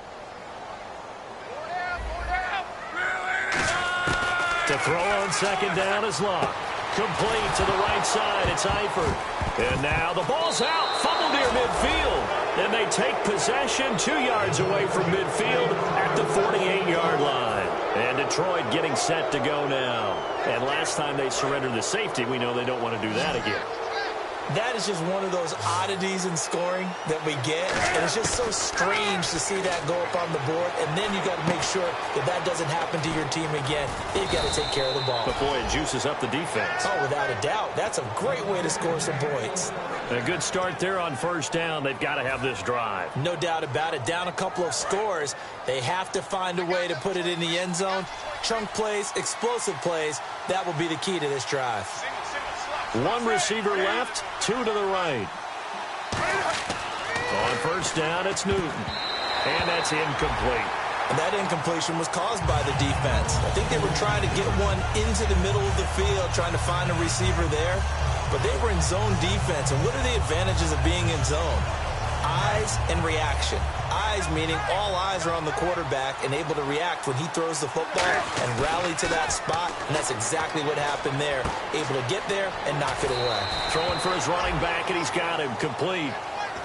To throw on 2nd down is Locke. Complete to the right side. It's Eifert. And now the ball's out. Fumble near midfield. And they take possession 2 yards away from midfield at the 48-yard line. And Detroit getting set to go now. And last time they surrendered the safety, we know they don't want to do that again. That is just one of those oddities in scoring that we get. And it's just so strange to see that go up on the board. And then you got to make sure that that doesn't happen to your team again. You've got to take care of the ball. But, boy, it juices up the defense. Oh, without a doubt. That's a great way to score some points. A good start there on 1st down. They've got to have this drive. No doubt about it. Down a couple of scores. They have to find a way to put it in the end zone. Chunk plays, explosive plays. That will be the key to this drive. 1 receiver left, 2 to the right. On 1st down, it's Newton. And that's incomplete. And that incompletion was caused by the defense. I think they were trying to get one into the middle of the field, trying to find a receiver there. But they were in zone defense. And what are the advantages of being in zone? Eyes and reaction. Eyes meaning all eyes are on the quarterback and able to react when he throws the football and rally to that spot. And that's exactly what happened there. Able to get there and knock it away. Throwing for his running back, and he's got him complete.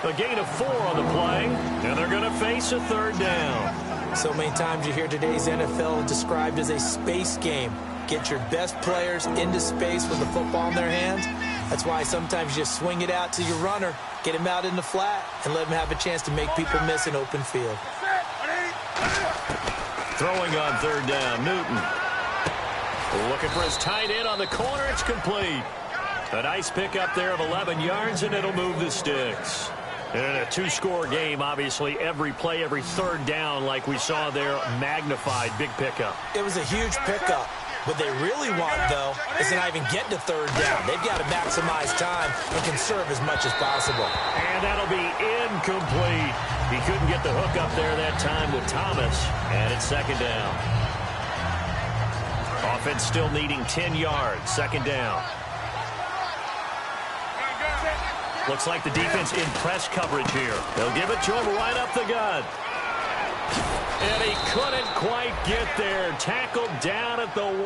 A gain of 4 on the play, and they're going to face a 3rd down. So many times you hear today's NFL described as a space game. Get your best players into space with the football in their hands. That's why sometimes you just swing it out to your runner, get him out in the flat, and let him have a chance to make people miss an open field. Throwing on 3rd down, Newton. Looking for his tight end on the corner. It's complete. A nice pickup there of 11 yards, and it'll move the sticks. And a 2-score game, obviously, every play, every 3rd down, like we saw there, magnified, big pickup. It was a huge pickup. What they really want, though, is to not even get to 3rd down. They've got to maximize time and conserve as much as possible. And that'll be incomplete. He couldn't get the hook up there that time with Thomas, and it's 2nd down. Offense still needing 10 yards. Second down. Looks like the defense in press coverage here. They'll give it to him right up the gut. And he couldn't quite get there. Tackled down at the 1.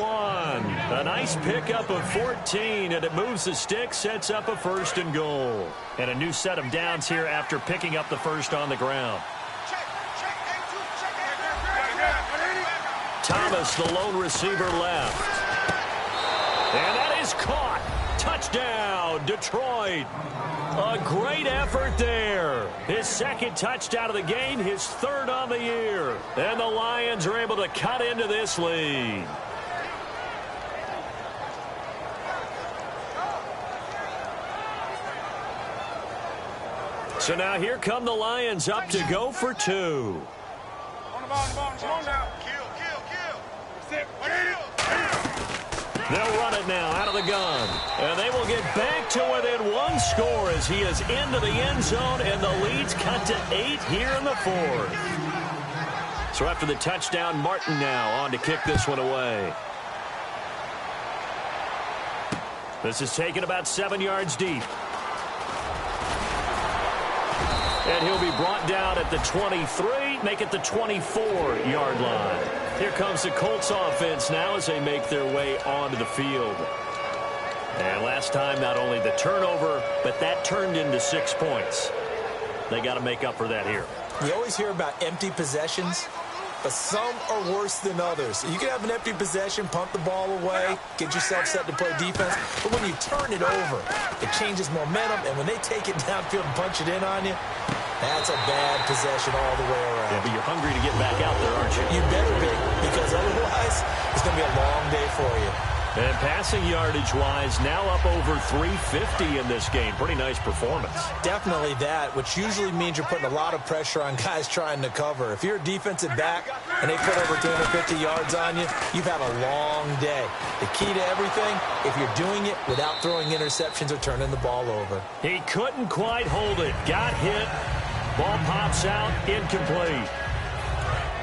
A nice pickup of 14, and it moves the stick, sets up a 1st and goal. And a new set of downs here after picking up the first on the ground. Thomas, the lone receiver, left. And that is caught. Touchdown, Detroit. A great effort there. His 2nd touchdown of the game, his 3rd on the year. And the Lions are able to cut into this lead. So now here come the Lions up to go for 2. On the ball now. They'll run it now out of the gun. And they will get back to within 1 score as he is into the end zone, and the lead's cut to 8 here in the 4th. So after the touchdown, Martin now on to kick this one away. This is taken about 7 yards deep. And he'll be brought down at the 23, make it the 24-yard line. Here comes the Colts offense now as they make their way onto the field. And last time, not only the turnover, but that turned into 6 points. They got to make up for that here. You always hear about empty possessions, but some are worse than others. You can have an empty possession, punt the ball away, get yourself set to play defense, but when you turn it over, it changes momentum, and when they take it downfield and punch it in on you, that's a bad possession all the way around. Yeah, but you're hungry to get back out there, aren't you? You better be, because otherwise it's going to be a long day for you. And passing yardage-wise, now up over 350 in this game. Pretty nice performance. Definitely that, which usually means you're putting a lot of pressure on guys trying to cover. If you're a defensive back and they put over 250 yards on you, you've had a long day. The key to everything, if you're doing it without throwing interceptions or turning the ball over. He couldn't quite hold it. Got hit. Ball pops out, incomplete.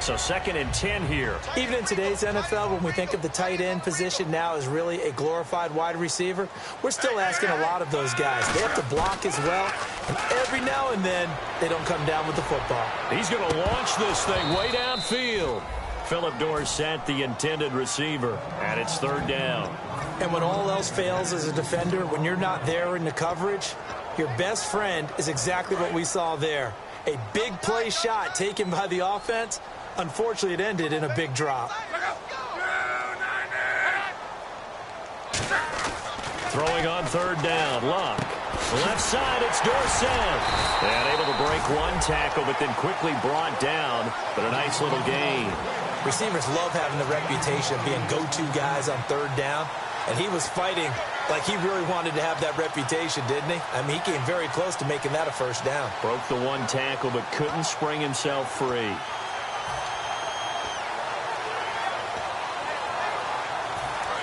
So 2nd and 10 here. Even in today's NFL, when we think of the tight end position now as really a glorified wide receiver, we're still asking a lot of those guys. They have to block as well, and every now and then, they don't come down with the football. He's going to launch this thing way downfield. Phillip Dorsett, the intended receiver, and it's 3rd down. And when all else fails as a defender, when you're not there in the coverage, your best friend is exactly what we saw there. A big play shot taken by the offense. Unfortunately, it ended in a big drop. Throwing on 3rd down, Luck. Left side, it's Dorsett. And able to break 1 tackle, but then quickly brought down. But a nice little gain. Receivers love having the reputation of being go-to guys on 3rd down. And he was fighting like he really wanted to have that reputation, didn't he? I mean, he came very close to making that a 1st down. Broke the 1 tackle, but couldn't spring himself free.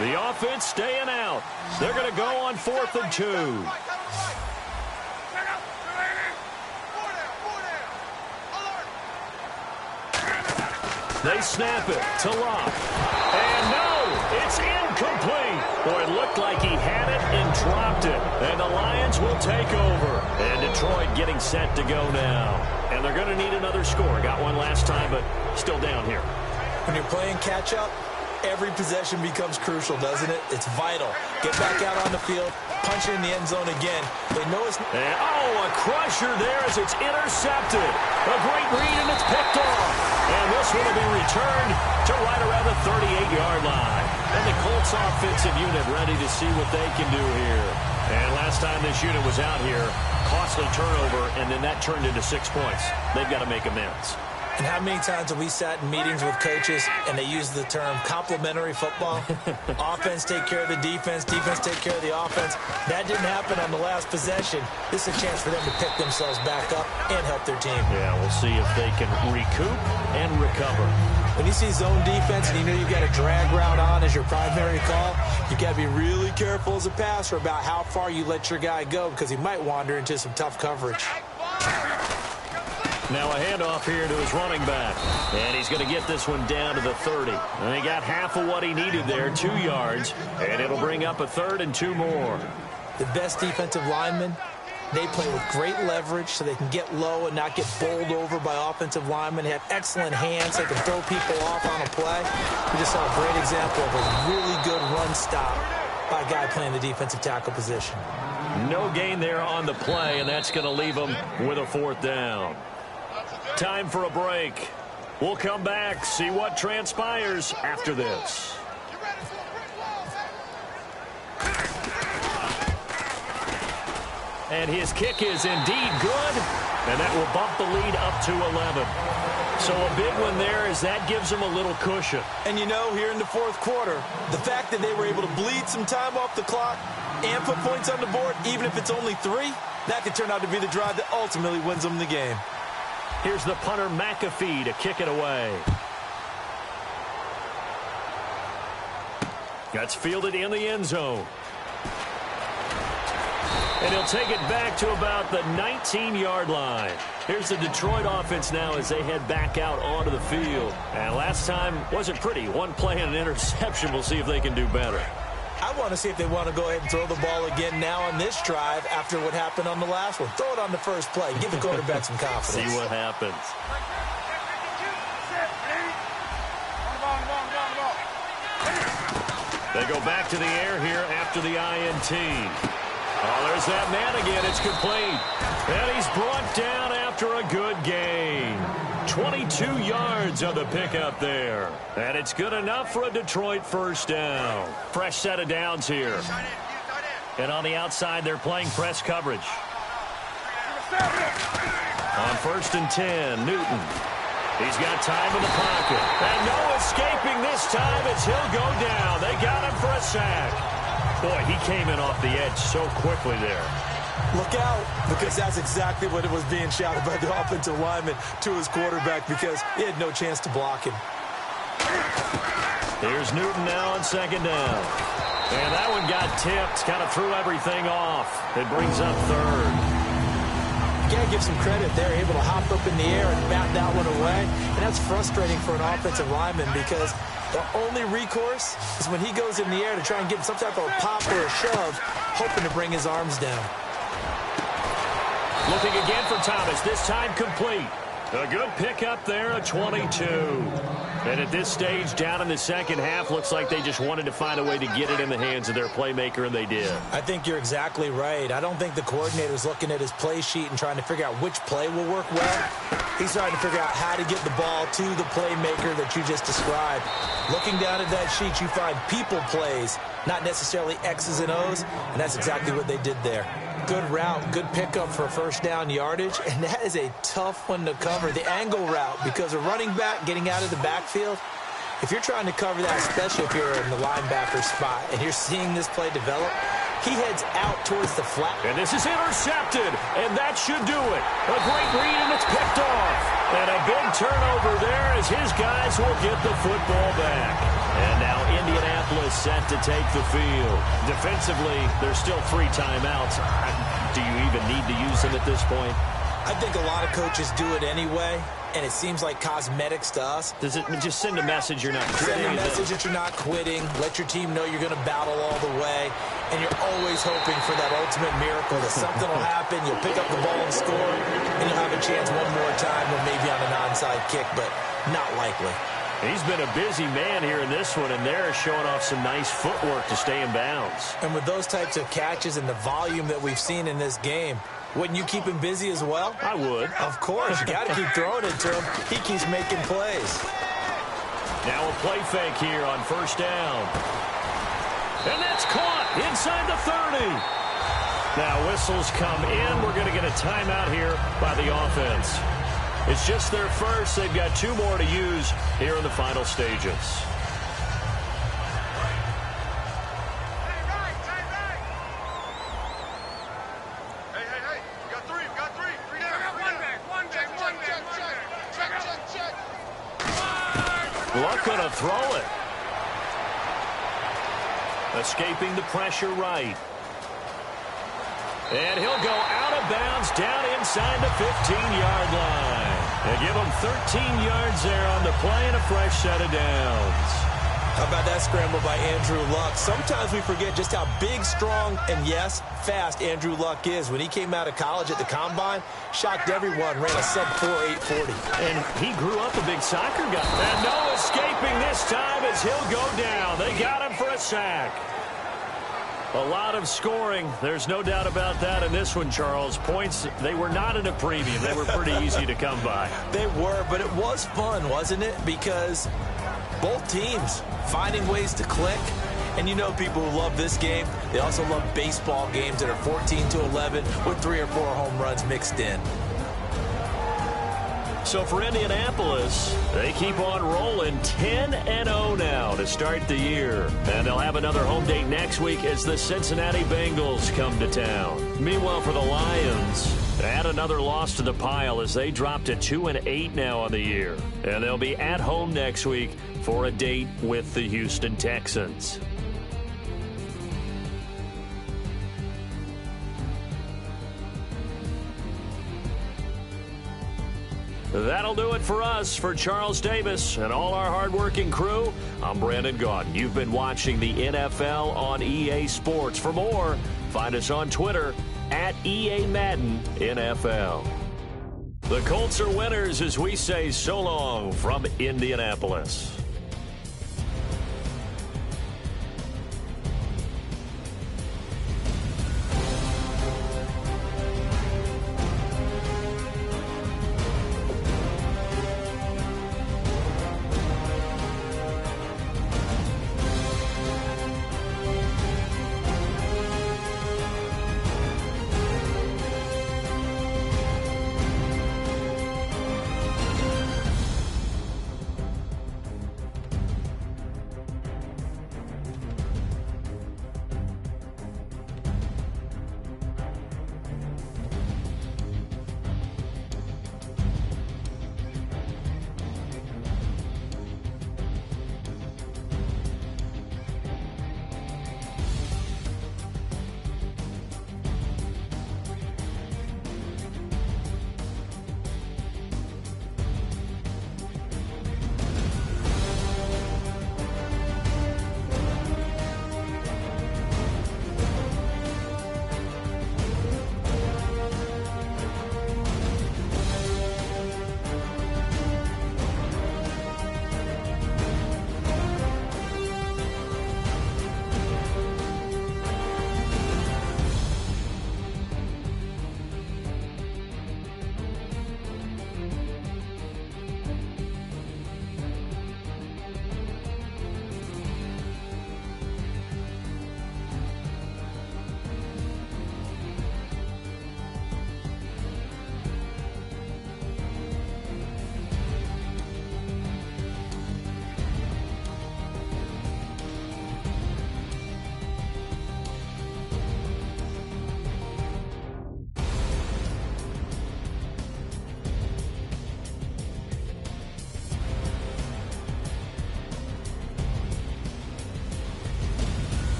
The offense staying out. They're going to go on 4th and 2. They snap it to Locke. And no, it's incomplete. Boy, it looked like he had it and dropped it. And the Lions will take over. And Detroit getting set to go now. And they're going to need another score. Got one last time, but still down here. When you're playing catch-up, every possession becomes crucial, doesn't it? It's vital. Get back out on the field, punch it in the end zone again. They know it's... And, a crusher there as it's intercepted. A great read, and it's picked off. And this one will be returned to right around the 38-yard line. And the Colts offensive unit ready to see what they can do here. And last time this unit was out here, costly turnover, and then that turned into 6 points. They've got to make amends. And how many times have we sat in meetings with coaches and they use the term complementary football? Offense take care of the defense, defense take care of the offense. That didn't happen on the last possession. This is a chance for them to pick themselves back up and help their team. Yeah, we'll see if they can recoup and recover. When you see zone defense and you know you've got a drag route on as your primary call, you got to be really careful as a passer about how far you let your guy go because he might wander into some tough coverage. Now a handoff here to his running back. And he's going to get this one down to the 30. And he got half of what he needed there, 2 yards. And it'll bring up a 3rd and 2 more. The best defensive linemen, they play with great leverage so they can get low and not get bowled over by offensive linemen. They have excellent hands. They can throw people off on a play. We just saw a great example of a really good run stop by a guy playing the defensive tackle position. No gain there on the play, and that's going to leave him with a 4th down. Time for a break. We'll come back, see what transpires after this. And his kick is indeed good, and that will bump the lead up to 11. So a big one there as that gives them a little cushion. And you know, here in the 4th quarter, the fact that they were able to bleed some time off the clock and put points on the board, even if it's only 3, that could turn out to be the drive that ultimately wins them the game. Here's the punter McAfee to kick it away. That's fielded in the end zone. And he'll take it back to about the 19-yard line. Here's the Detroit offense now as they head back out onto the field. And last time wasn't pretty. One play and an interception. We'll see if they can do better. I want to see if they want to go ahead and throw the ball again now on this drive after what happened on the last one. Throw it on the first play. Give the quarterback some confidence. See what happens. They go back to the air here after the INT. Oh, there's that man again. It's complete. And he's brought down after a good gain. 22 yards on the pickup there. And it's good enough for a Detroit 1st down. Fresh set of downs here. And on the outside, they're playing press coverage. On 1st and 10, Newton. He's got time in the pocket. And no escaping this time as he'll go down. They got him for a sack. Boy, he came in off the edge so quickly there. Look out, because that's exactly what it was being shouted by the offensive lineman to his quarterback because he had no chance to block him. Here's Newton now on 2nd down. And that one got tipped, kind of threw everything off. It brings up 3rd. You gotta give some credit. They're able to hop up in the air and bat that one away. And that's frustrating for an offensive lineman because the only recourse is when he goes in the air to try and get some type of a pop or a shove, hoping to bring his arms down. Looking again for Thomas, this time complete. A good pickup there, a 22. And at this stage, down in the second half, looks like they just wanted to find a way to get it in the hands of their playmaker, and they did. I think you're exactly right. I don't think the coordinator's looking at his play sheet and trying to figure out which play will work well. He's trying to figure out how to get the ball to the playmaker that you just described. Looking down at that sheet, you find people plays, not necessarily X's and O's, and that's exactly what they did there. Good route, good pickup for 1st down yardage, and that is a tough one to cover, the angle route, because a running back getting out of the backfield, if you're trying to cover that, especially if you're in the linebacker spot and you're seeing this play develop, he heads out towards the flat. And this is intercepted, and that should do it. A great read, and it's picked off. And a big turnover there as his guys will get the football back. And now Indianapolis set to take the field. Defensively, there's still 3 timeouts. Do you even need to use them at this point? I think a lot of coaches do it anyway, and it seems like cosmetics to us. Does it just send a message you're not quitting? Send a message that you're not quitting. Let your team know you're going to battle all the way, and you're always hoping for that ultimate miracle that something will happen, you'll pick up the ball and score, and you'll have a chance one more time or maybe on an onside kick, but not likely. He's been a busy man here in this one, and they're showing off some nice footwork to stay in bounds. And with those types of catches and the volume that we've seen in this game, wouldn't you keep him busy as well? I would. Of course. You got to keep throwing it to him. He keeps making plays. Now a play fake here on 1st down. And that's caught inside the 30. Now whistles come in. We're going to get a timeout here by the offense. It's just their first. They've got 2 more to use here in the final stages. Luck gonna throw it. Escaping the pressure right. And he'll go out of bounds down inside the 15-yard line. They give them 13 yards there on the play and a fresh set of downs. How about that scramble by Andrew Luck? Sometimes we forget just how big, strong, and yes, fast Andrew Luck is. When he came out of college at the Combine, shocked everyone, ran a sub-4 840. And he grew up a big soccer guy. And no escaping this time as he'll go down. They got him for a sack. A lot of scoring. There's no doubt about that in this one, Charles. Points, they were not in a premium. They were pretty easy to come by. They were, but it was fun, wasn't it? Because both teams finding ways to click. And you know people who love this game, they also love baseball games that are 14-11 with 3 or 4 home runs mixed in. So for Indianapolis, they keep on rolling 10-0 now to start the year. And they'll have another home date next week as the Cincinnati Bengals come to town. Meanwhile, for the Lions, add another loss to the pile as they drop to 2-8 now on the year. And they'll be at home next week for a date with the Houston Texans. That'll do it for us. For Charles Davis and all our hardworking crew, I'm Brandon Gaudin. You've been watching the NFL on EA Sports. For more, find us on Twitter at EA Madden NFL. The Colts are winners as we say so long from Indianapolis.